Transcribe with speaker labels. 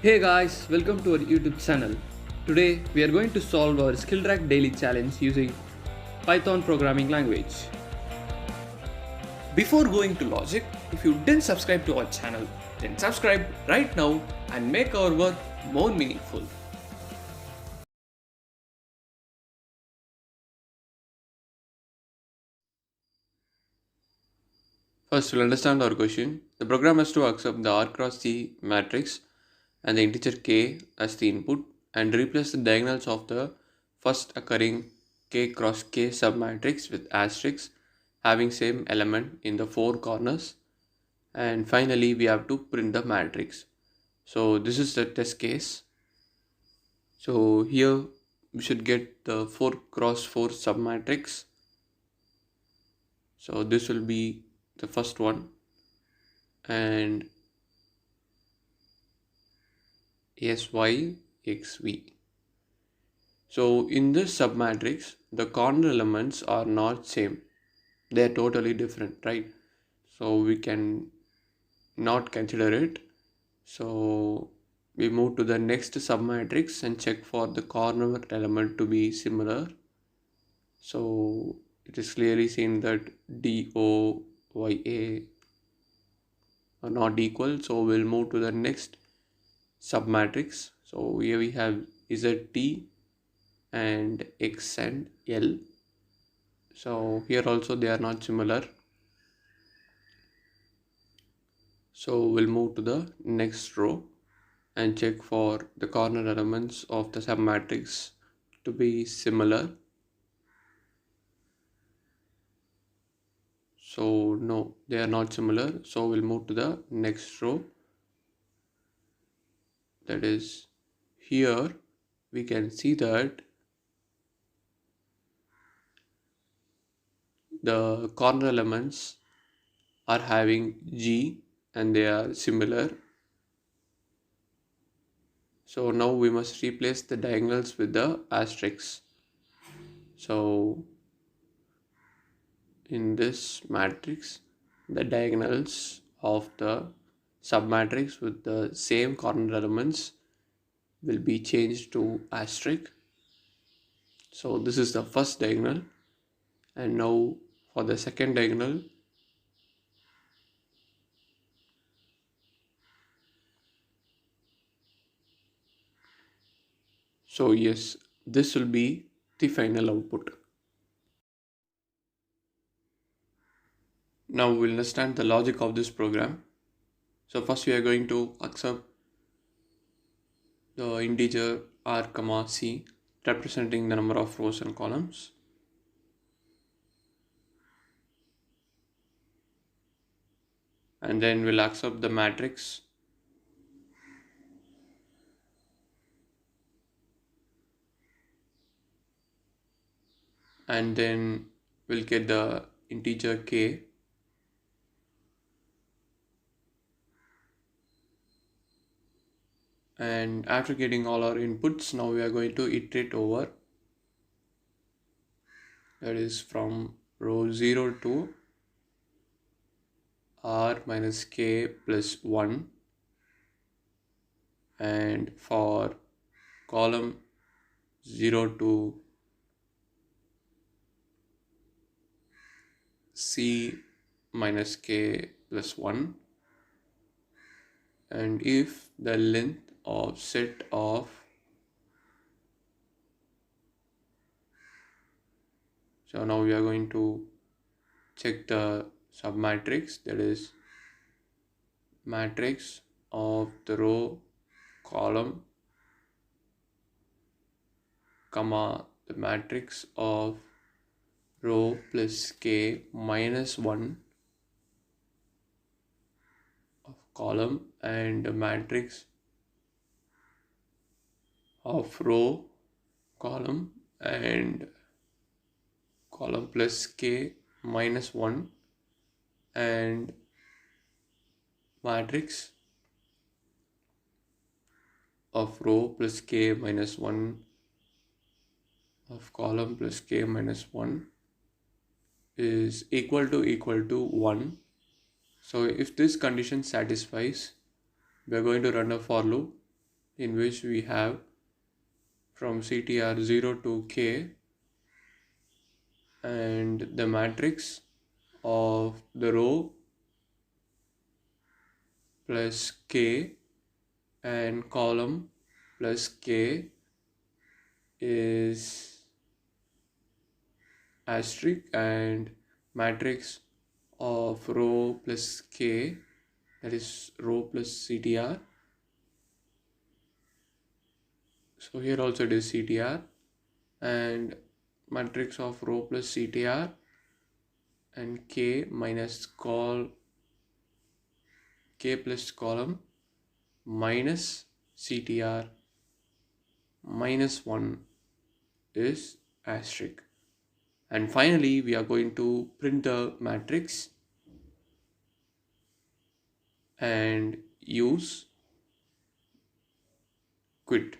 Speaker 1: Hey guys, welcome to our YouTube channel. Today we are going to solve our skillrack daily challenge using Python programming language. Before going to logic, if you didn't subscribe to our channel, then subscribe right now and make our work more meaningful. First, we'll understand our question. The program has to accept the R cross C matrix and the integer k as the input and replace the diagonals of the first occurring k cross k submatrix with asterisks having same element in the four corners, and finally we have to print the matrix. So this is the test case. So here we should get the 4 cross 4 submatrix. So this will be the first one, and SYXV. So in this submatrix, the corner elements are not same. They are totally different, right? So we can not consider it. So we move to the next submatrix and check for the corner element to be similar. So it is clearly seen that DOYA are not equal. So we'll move to the next submatrix. So here we have ZT and X and L. So here also they are not similar. So we'll move to the next row and check for the corner elements of the submatrix to be similar. So no, they are not similar. So we'll move to the next row. That is, here we can see that the corner elements are having G and they are similar. So now we must replace the diagonals with the asterisks. So in this matrix, the diagonals of the submatrix with the same corner elements will be changed to asterisk. So this is the first diagonal, and now for the second diagonal, so yes, this will be the final output. Now we'll understand the logic of this program. So first we are going to accept the integer r comma c representing the number of rows and columns. And then we'll accept the matrix and then we'll get the integer k, and after getting all our inputs, now we are going to iterate over, that is from row 0 to r minus k plus 1, and for column 0 to c minus k plus 1, and if the length of set of so now we are going to check the submatrix, that is matrix of the row column comma the matrix of row plus k minus 1 of column and the matrix of row column and column plus k minus 1 and matrix of row plus k minus 1 of column plus k minus 1 is equal to 1. So if this condition satisfies, we are going to run a for loop in which we have from CTR 0 to K, and the matrix of the row plus K and column plus K is asterisk, and matrix of row plus K, that is row plus CTR. So here also it is CTR, and matrix of row plus CTR and K minus K plus column minus CTR minus 1 is asterisk. And finally, we are going to print the matrix and use quit.